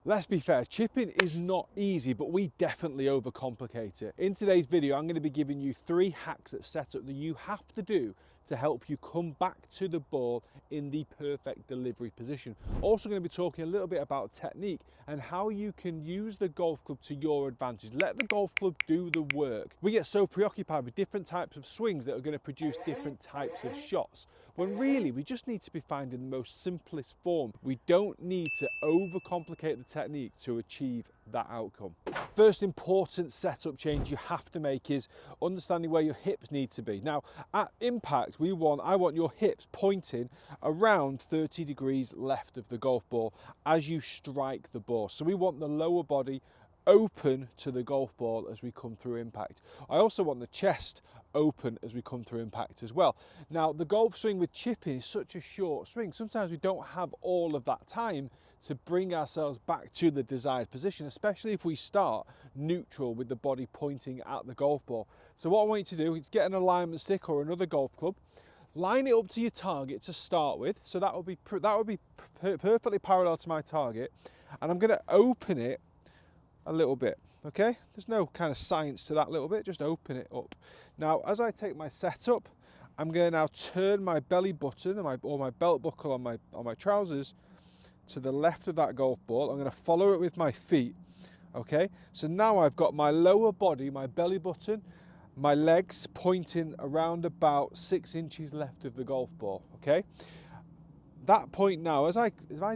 Let's be fair, chipping is not easy, but we definitely overcomplicate it. In today's video, I'm going to be giving you 3 hacks at setup that you have to do to help you come back to the ball in the perfect delivery position. Also going to be talking a little bit about technique and how you can use the golf club to your advantage. Let the golf club do the work. We get so preoccupied with different types of swings that are going to produce different types of shots, when really we just need to be finding the most simplest form. We don't need to overcomplicate the technique to achieve that outcome. First important setup change you have to make is understanding where your hips need to be. Now at impact, I want your hips pointing around 30 degrees left of the golf ball as you strike the ball. So we want the lower body open to the golf ball as we come through impact. I also want the chest open as we come through impact as well. Now the golf swing with chipping is such a short swing. Sometimes we don't have all of that time to bring ourselves back to the desired position, especially if we start neutral with the body pointing at the golf ball. So what I want you to do is get an alignment stick or another golf club, line it up to your target to start with. So that would be perfectly parallel to my target, and I'm going to open it a little bit. Okay, there's no kind of science to that little bit, just open it up. Now as I take my setup, I'm going to now turn my belly button or my belt buckle on my trousers to the left of that golf ball. I'm going to follow it with my feet. Okay, so now I've got my lower body, my belly button, my legs pointing around about 6 inches left of the golf ball. Okay, that point now, as I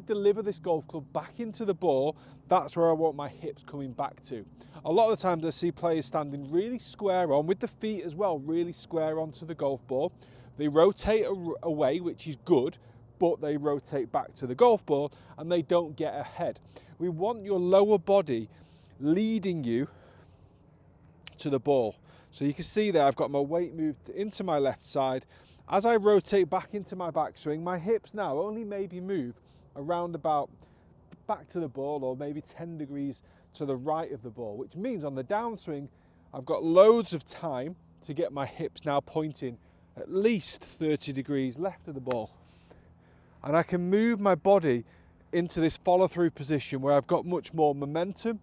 deliver this golf club back into the ball, that's where I want my hips coming back to. A lot of the times I see players standing really square on, with the feet as well, really square onto the golf ball. They rotate away, which is good, but they rotate back to the golf ball and they don't get ahead. We want your lower body leading you to the ball. So you can see there I've got my weight moved into my left side. As I rotate back into my backswing, my hips now only maybe move around about back to the ball or maybe 10 degrees to the right of the ball, which means on the downswing I've got loads of time to get my hips now pointing at least 30 degrees left of the ball. And I can move my body into this follow-through position where I've got much more momentum,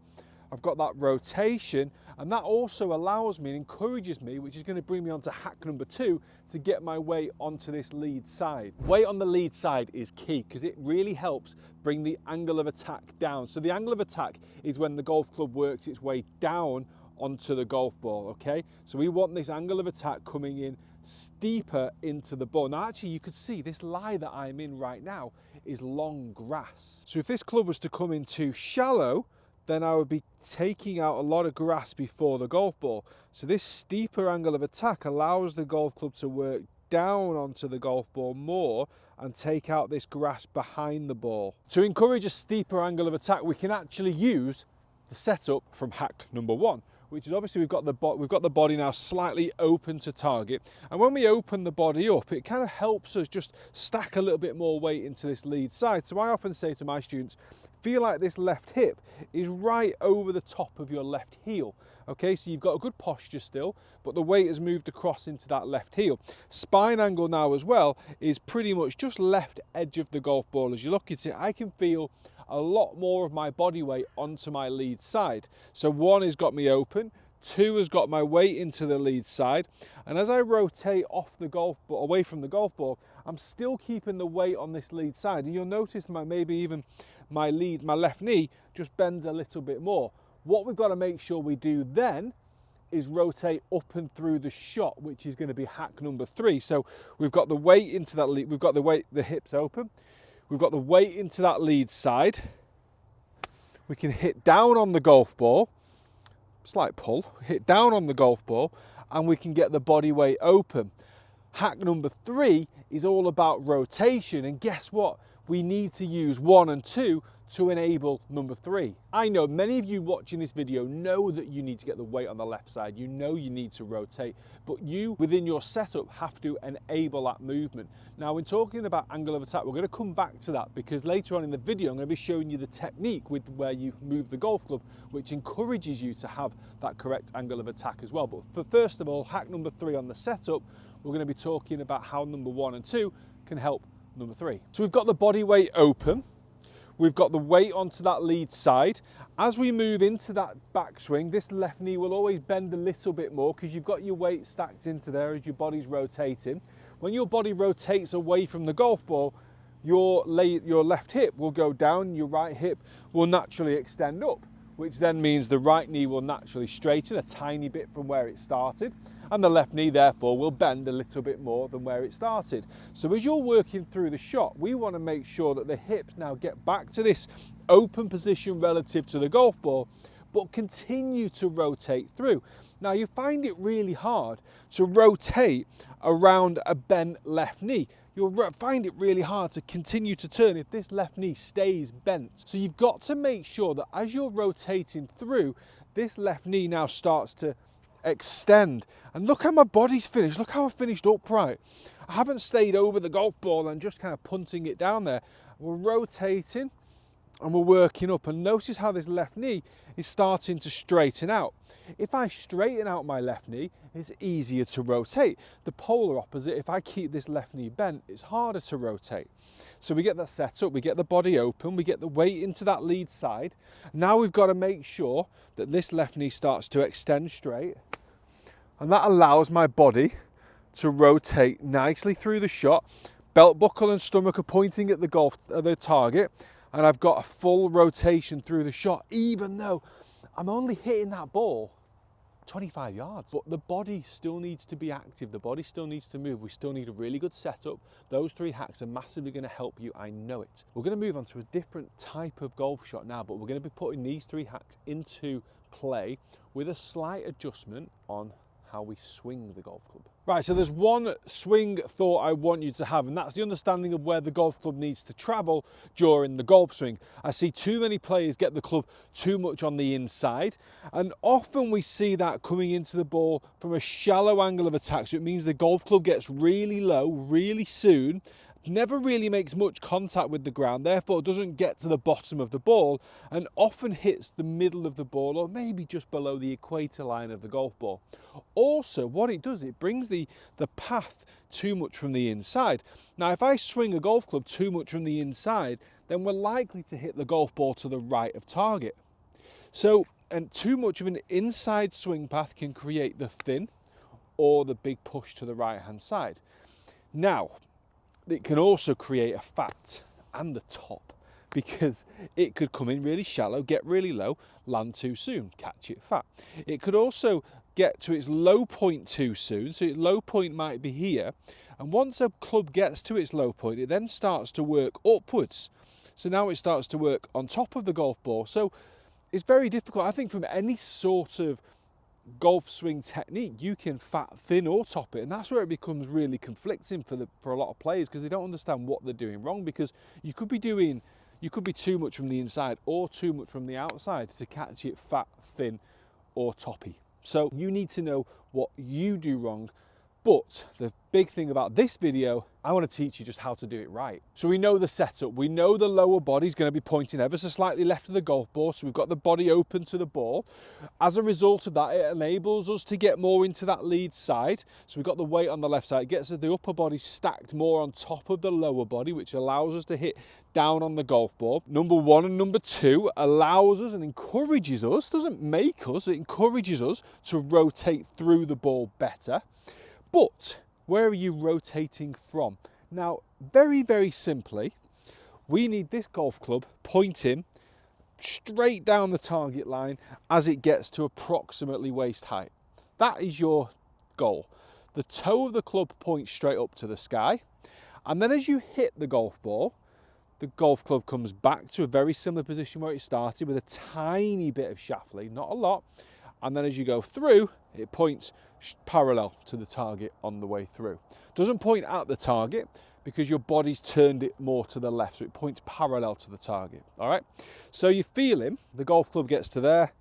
I've got that rotation, and that also allows me and encourages me, which is going to bring me on to hack number 2, to get my weight onto this lead side. Weight on the lead side is key because it really helps bring the angle of attack down. So the angle of attack is when the golf club works its way down onto the golf ball, okay? So we want this angle of attack coming in steeper into the ball. Now actually you could see this lie that I'm in right now is long grass. So if this club was to come in too shallow, then I would be taking out a lot of grass before the golf ball. So this steeper angle of attack allows the golf club to work down onto the golf ball more and take out this grass behind the ball. To encourage a steeper angle of attack, we can actually use the setup from hack number 1, which is obviously we've got the body now slightly open to target, and when we open the body up, it kind of helps us just stack a little bit more weight into this lead side. So I often say to my students, feel like this left hip is right over the top of your left heel. Okay, so you've got a good posture still, but the weight has moved across into that left heel. Spine angle now as well is pretty much just left edge of the golf ball. As you look at it, I can feel a lot more of my body weight onto my lead side. So 1 has got me open, 2 has got my weight into the lead side, and as I rotate off the golf ball, away from the golf ball, I'm still keeping the weight on this lead side, and you'll notice maybe even my left knee just bends a little bit more. What we've got to make sure we do then is rotate up and through the shot, which is going to be hack number 3. So we've got the weight into that lead, we've got the hips open, we've got the weight into that lead side. We can hit down on the golf ball, slight pull, hit down on the golf ball, and we can get the body weight open. Hack number 3 is all about rotation, and guess what? We need to use 1 and 2 to enable number 3. I know many of you watching this video know that you need to get the weight on the left side, you know you need to rotate, but you within your setup have to enable that movement. Now when talking about angle of attack, we're going to come back to that because later on in the video I'm going to be showing you the technique with where you move the golf club, which encourages you to have that correct angle of attack as well. But for first of all, hack number 3 on the setup, we're going to be talking about how number 1 and 2 can help number 3. So we've got the body weight open, We've got the weight onto that lead side. As we move into that backswing, this left knee will always bend a little bit more because you've got your weight stacked into there as your body's rotating. When your body rotates away from the golf ball, your left hip will go down, your right hip will naturally extend up, which then means the right knee will naturally straighten a tiny bit from where it started, and the left knee therefore will bend a little bit more than where it started. So as you're working through the shot, we want to make sure that the hips now get back to this open position relative to the golf ball, but continue to rotate through. Now you find it really hard to rotate around a bent left knee. You'll find it really hard to continue to turn if this left knee stays bent. So you've got to make sure that as you're rotating through, this left knee now starts to extend. And look how my body's finished. Look how I finished upright. I haven't stayed over the golf ball and just kind of punting it down there. We're rotating and we're working up, and notice how this left knee is starting to straighten out. If I straighten out my left knee, it's easier to rotate. The polar opposite, if I keep this left knee bent, it's harder to rotate. So we get that set up, we get the body open, we get the weight into that lead side. Now we've got to make sure that this left knee starts to extend straight, and that allows my body to rotate nicely through the shot. Belt buckle and stomach are pointing at the target, and I've got a full rotation through the shot, even though I'm only hitting that ball 25 yards. But the body still needs to be active. The body still needs to move. We still need a really good setup. Those 3 hacks are massively going to help you. I know it. We're going to move on to a different type of golf shot now, but we're going to be putting these 3 hacks into play with a slight adjustment on how we swing the golf club. Right, so there's one swing thought I want you to have, and that's the understanding of where the golf club needs to travel during the golf swing. I see too many players get the club too much on the inside, and often we see that coming into the ball from a shallow angle of attack, so it means the golf club gets really low really soon, never really makes much contact with the ground, therefore doesn't get to the bottom of the ball, and often hits the middle of the ball or maybe just below the equator line of the golf ball. Also, what it does, it brings the path too much from the inside. Now, if I swing a golf club too much from the inside, then we're likely to hit the golf ball to the right of target. So, and too much of an inside swing path can create the thin or the big push to the right hand side. Now, it can also create a fat and a top, because it could come in really shallow, get really low, land too soon, catch it fat. It could also get to its low point too soon, so its low point might be here, and once a club gets to its low point, it then starts to work upwards. So now it starts to work on top of the golf ball. So it's very difficult. I think from any sort of golf swing technique, you can fat, thin or top it, and that's where it becomes really conflicting for a lot of players, because they don't understand what they're doing wrong, because you could be too much from the inside or too much from the outside to catch it fat, thin or toppy. So you need to know what you do wrong. But the big thing about this video, I want to teach you just how to do it right. So we know the setup, we know the lower body is going to be pointing ever so slightly left of the golf ball, so we've got the body open to the ball. As a result of that, it enables us to get more into that lead side. So we've got the weight on the left side, it gets the upper body stacked more on top of the lower body, which allows us to hit down on the golf ball. Number 1 and number 2 allows us and encourages us, doesn't make us, it encourages us to rotate through the ball better. But where are you rotating from? Now, very, very simply, we need this golf club pointing straight down the target line as it gets to approximately waist height. That is your goal. The toe of the club points straight up to the sky, and then as you hit the golf ball, the golf club comes back to a very similar position where it started, with a tiny bit of shaft lead, not a lot, and then as you go through, it points parallel to the target on the way through. Doesn't point at the target because your body's turned it more to the left, so it points parallel to the target. All right, so you feel him, the golf club gets to there,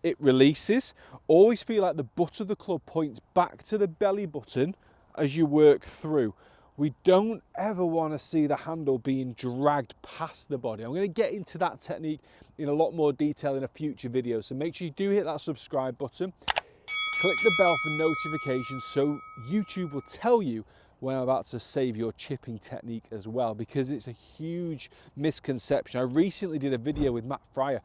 it releases. Always feel like the butt of the club points back to the belly button as you work through. We don't ever want to see the handle being dragged past the body. I'm going to get into that technique in a lot more detail in a future video, so make sure you do hit that subscribe button. Click the bell for notifications so YouTube will tell you when I'm about to save your chipping technique as well, because it's a huge misconception. I recently did a video with Matt Fryer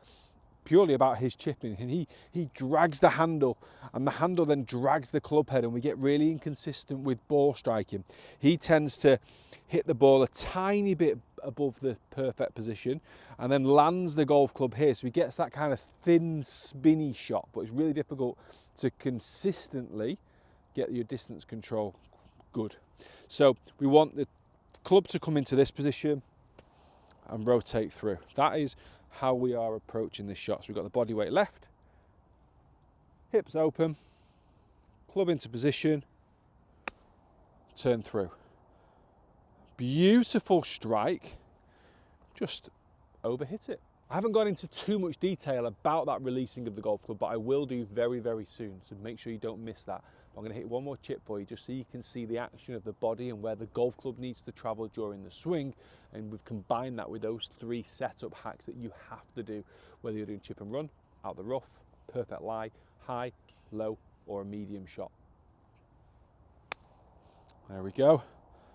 purely about his chipping, and he drags the handle, and the handle then drags the club head, and we get really inconsistent with ball striking. He tends to hit the ball a tiny bit above the perfect position and then lands the golf club here, so he gets that kind of thin spinny shot, but it's really difficult to consistently get your distance control good. So we want the club to come into this position and rotate through. That is how we are approaching this shot. So we've got the body weight left, hips open, club into position, turn through. Beautiful strike, just overhit it. I haven't gone into too much detail about that releasing of the golf club, but I will do very, very soon, so make sure you don't miss that. I'm going to hit one more chip for you just so you can see the action of the body and where the golf club needs to travel during the swing, and we've combined that with those 3 setup hacks that you have to do, whether you're doing chip and run, out the rough, perfect lie, high, low, or a medium shot. There we go.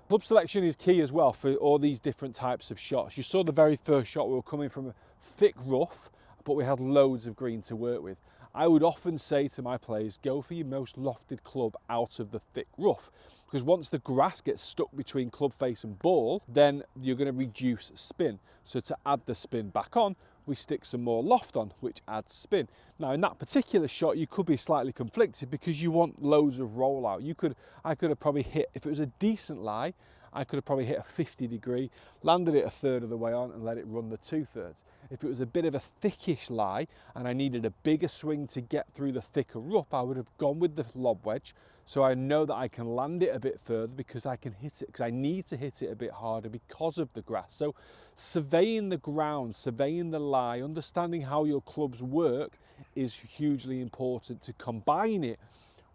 Club selection is key as well for all these different types of shots. You saw the very first shot, we were coming from a thick rough, but we had loads of green to work with. I would often say to my players, go for your most lofted club out of the thick rough, because once the grass gets stuck between club face and ball, then you're going to reduce spin. So to add the spin back on, we stick some more loft on, which adds spin. Now in that particular shot, you could be slightly conflicted because you want loads of rollout. I could have probably hit, if it was a decent lie, I could have probably hit a 50 degree, landed it a third of the way on and let it run the 2/3. If it was a bit of a thickish lie and I needed a bigger swing to get through the thicker rough, I would have gone with the lob wedge. So I know that I can land it a bit further because I can hit it, because I need to hit it a bit harder because of the grass. So surveying the ground, surveying the lie, understanding how your clubs work is hugely important to combine it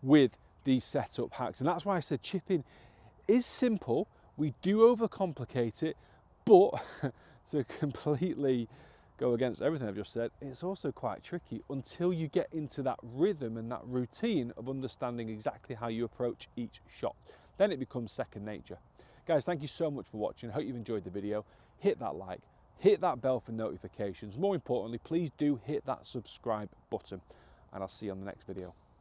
with these setup hacks. And that's why I said chipping is simple. We do overcomplicate it, but to completely go against everything I've just said, it's also quite tricky until you get into that rhythm and that routine of understanding exactly how you approach each shot. Then it becomes second nature. Guys, thank you so much for watching. I hope you've enjoyed the video. Hit that like, hit that bell for notifications. More importantly, please do hit that subscribe button, and I'll see you on the next video.